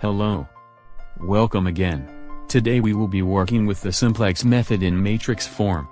Hello. Welcome again. Today we will be working with the simplex method in matrix form.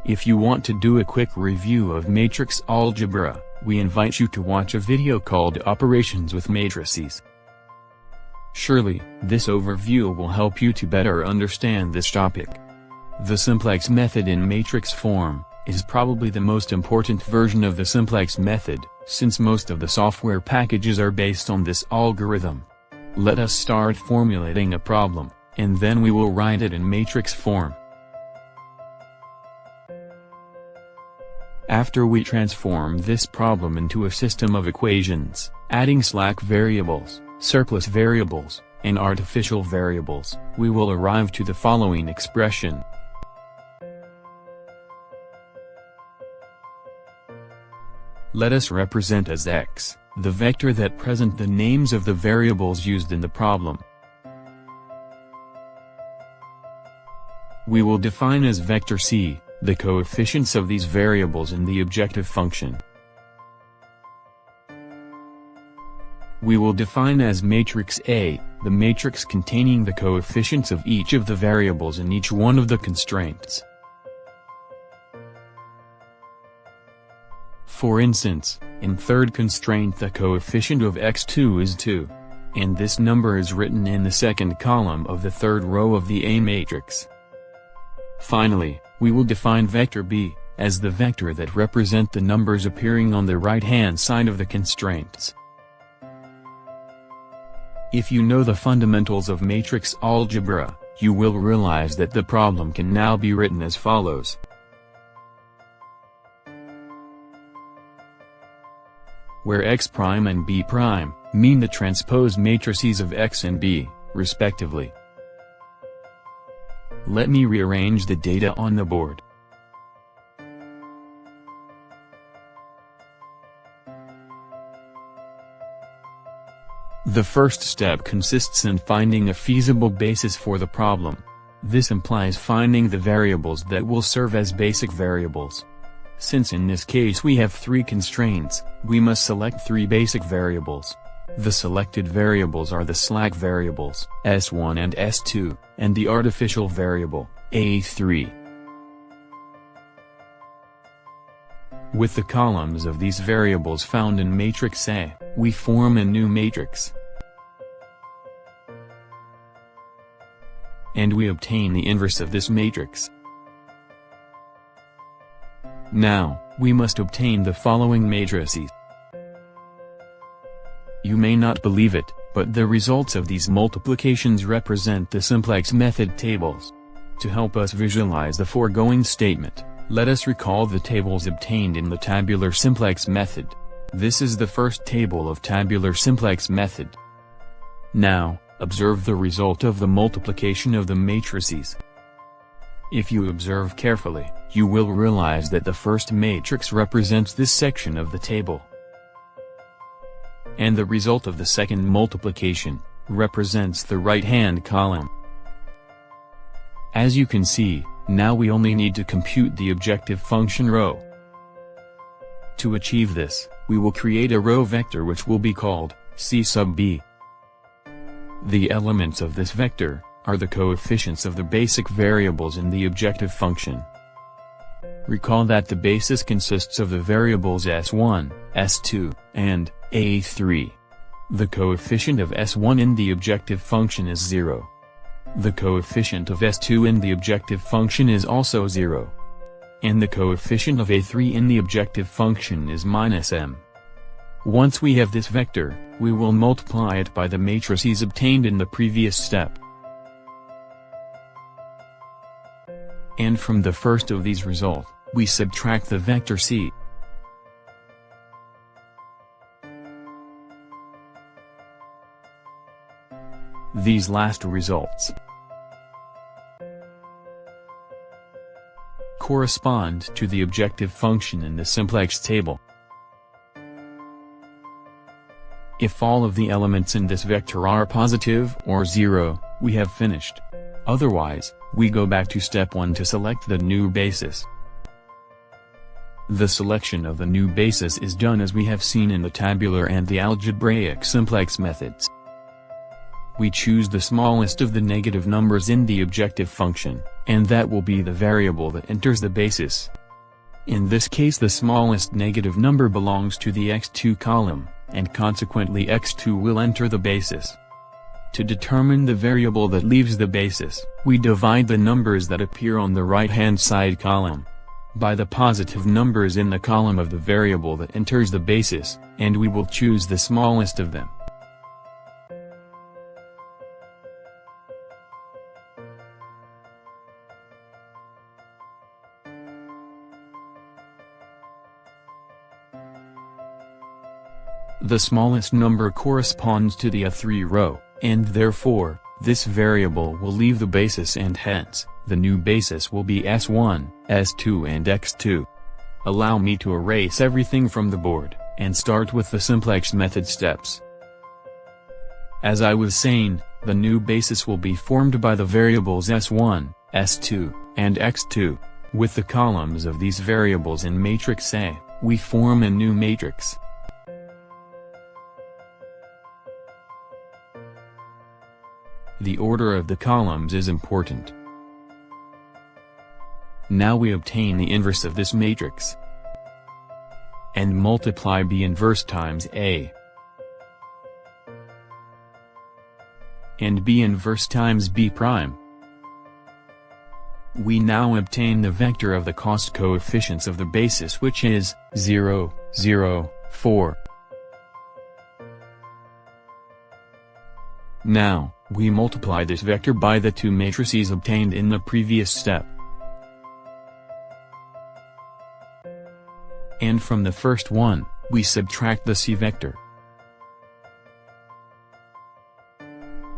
If you want to do a quick review of matrix algebra, we invite you to watch a video called Operations with Matrices. Surely, this overview will help you to better understand this topic. The simplex method in matrix form is probably the most important version of the simplex method, since most of the software packages are based on this algorithm. Let us start formulating a problem, and then we will write it in matrix form. After we transform this problem into a system of equations, adding slack variables, surplus variables, and artificial variables, we will arrive to the following expression. Let us represent as x, the vector that present the names of the variables used in the problem. We will define as vector c, the coefficients of these variables in the objective function. We will define as matrix A, the matrix containing the coefficients of each of the variables in each one of the constraints. For instance, in third constraint the coefficient of x2 is 2. And this number is written in the second column of the third row of the A matrix. Finally, we will define vector B, as the vector that represent the numbers appearing on the right-hand side of the constraints. If you know the fundamentals of matrix algebra, you will realize that the problem can now be written as follows. Where x' and b' mean the transpose matrices of x and b, respectively. Let me rearrange the data on the board. The first step consists in finding a feasible basis for the problem. This implies finding the variables that will serve as basic variables. Since in this case we have three constraints, we must select three basic variables. The selected variables are the slack variables, S1 and S2, and the artificial variable, A3. With the columns of these variables found in matrix A, we form a new matrix. And we obtain the inverse of this matrix. Now, we must obtain the following matrices. You may not believe it, but the results of these multiplications represent the simplex method tables. To help us visualize the foregoing statement, let us recall the tables obtained in the tabular simplex method. This is the first table of tabular simplex method. Now, observe the result of the multiplication of the matrices. If you observe carefully, you will realize that the first matrix represents this section of the table. And the result of the second multiplication represents the right-hand column. As you can see, now we only need to compute the objective function row. To achieve this, we will create a row vector which will be called C sub b. The elements of this vector are the coefficients of the basic variables in the objective function. Recall that the basis consists of the variables S1, S2, and A3. The coefficient of S1 in the objective function is 0. The coefficient of S2 in the objective function is also 0. And the coefficient of A3 in the objective function is -m. Once we have this vector, we will multiply it by the matrices obtained in the previous step. And from the first of these results, we subtract the vector c. These last results correspond to the objective function in the simplex table. If all of the elements in this vector are positive or 0, we have finished. Otherwise, we go back to step 1 to select the new basis. The selection of the new basis is done as we have seen in the tabular and the algebraic simplex methods. we choose the smallest of the negative numbers in the objective function, and that will be the variable that enters the basis. In this case the smallest negative number belongs to the x2 column, and consequently x2 will enter the basis. To determine the variable that leaves the basis, we divide the numbers that appear on the right-hand side column by the positive numbers in the column of the variable that enters the basis, and we will choose the smallest of them. The smallest number corresponds to the A3 row, and therefore, this variable will leave the basis and hence, the new basis will be S1, S2 and X2. Allow me to erase everything from the board, and start with the Simplex method steps. As I was saying, the new basis will be formed by the variables S1, S2, and X2. With the columns of these variables in matrix A, we form a new matrix. The order of the columns is important. Now we obtain the inverse of this matrix and multiply B inverse times A and B inverse times B prime. We now obtain the vector of the cost coefficients of the basis, which is 0, 0, 4. Now, we multiply this vector by the two matrices obtained in the previous step. And from the first one, we subtract the C vector.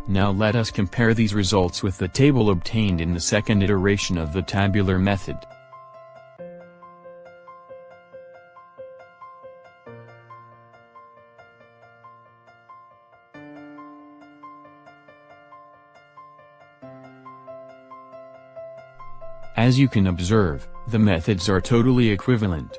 Now let us compare these results with the table obtained in the second iteration of the tabular method. As you can observe, the methods are totally equivalent.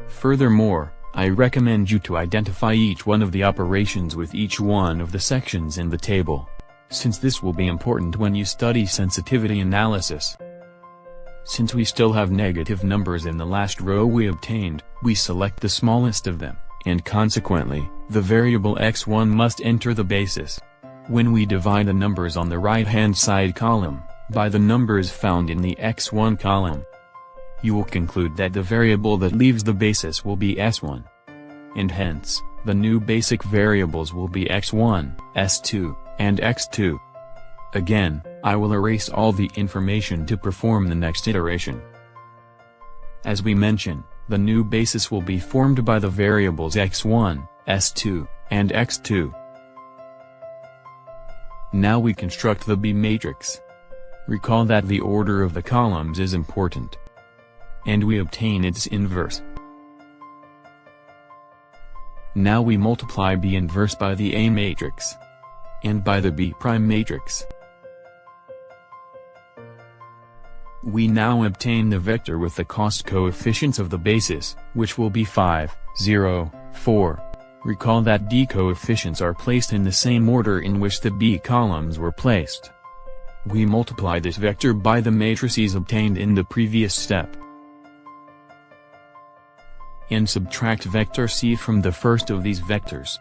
Furthermore, I recommend you to identify each one of the operations with each one of the sections in the table, since this will be important when you study sensitivity analysis. Since we still have negative numbers in the last row we obtained, we select the smallest of them, and consequently, the variable x1 must enter the basis. When we divide the numbers on the right-hand side column by the numbers found in the x1 column, you will conclude that the variable that leaves the basis will be s1. And hence, the new basic variables will be x1, s2, and x2. Again, I will erase all the information to perform the next iteration. As we mentioned, the new basis will be formed by the variables x1, s2, and x2. Now we construct the B matrix. Recall that the order of the columns is important, and we obtain its inverse. Now we multiply B inverse by the A matrix and by the B prime matrix. We now obtain the vector with the cost coefficients of the basis, which will be 5, 0, 4. Recall that D coefficients are placed in the same order in which the B columns were placed. We multiply this vector by the matrices obtained in the previous step, and subtract vector C from the first of these vectors.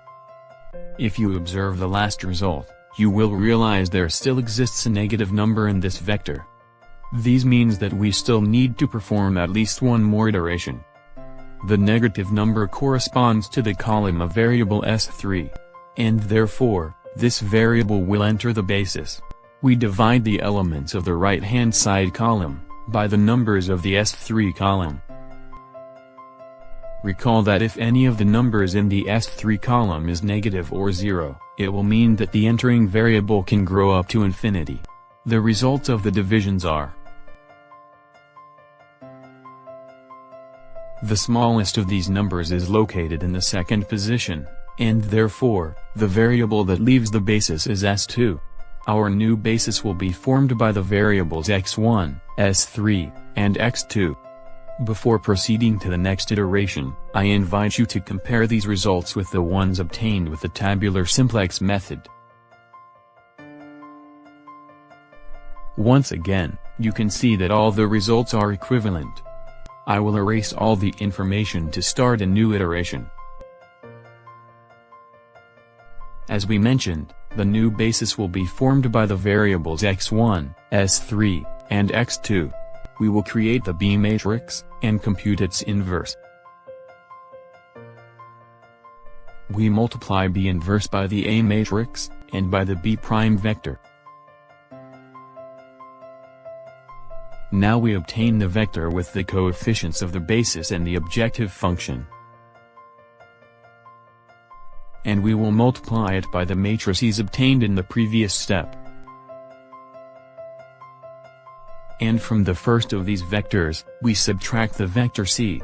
If you observe the last result, you will realize there still exists a negative number in this vector. This means that we still need to perform at least one more iteration. The negative number corresponds to the column of variable S3, and therefore, this variable will enter the basis. We divide the elements of the right-hand side column by the numbers of the S3 column. Recall that if any of the numbers in the S3 column is negative or 0, it will mean that the entering variable can grow up to infinity. The results of the divisions are: the smallest of these numbers is located in the second position, and therefore, the variable that leaves the basis is S2. Our new basis will be formed by the variables x1, s3, and x2. Before proceeding to the next iteration, I invite you to compare these results with the ones obtained with the tabular simplex method. Once again, you can see that all the results are equivalent. I will erase all the information to start a new iteration. As we mentioned, the new basis will be formed by the variables x1, s3, and x2. We will create the B matrix, and compute its inverse. We multiply B inverse by the A matrix, and by the B prime vector. Now we obtain the vector with the coefficients of the basis and the objective function. And we will multiply it by the matrices obtained in the previous step. And from the first of these vectors, we subtract the vector c.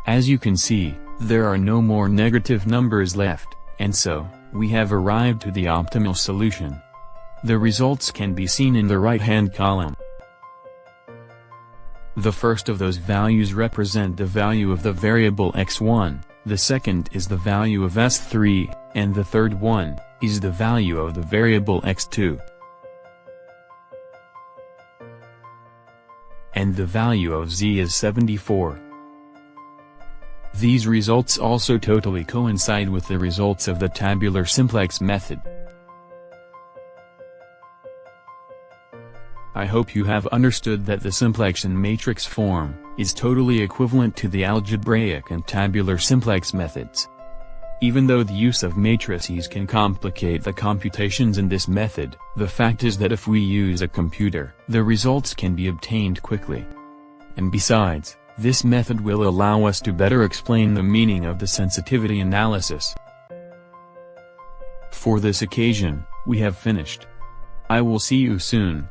As you can see, there are no more negative numbers left, and so, we have arrived to the optimal solution. The results can be seen in the right-hand column. The first of those values represent the value of the variable x1, the second is the value of s3, and the third one is the value of the variable x2. And the value of z is 74. These results also totally coincide with the results of the tabular simplex method. I hope you have understood that the simplex in matrix form is totally equivalent to the algebraic and tabular simplex methods. Even though the use of matrices can complicate the computations in this method, the fact is that if we use a computer, the results can be obtained quickly. And besides, this method will allow us to better explain the meaning of the sensitivity analysis. For this occasion, we have finished. I will see you soon.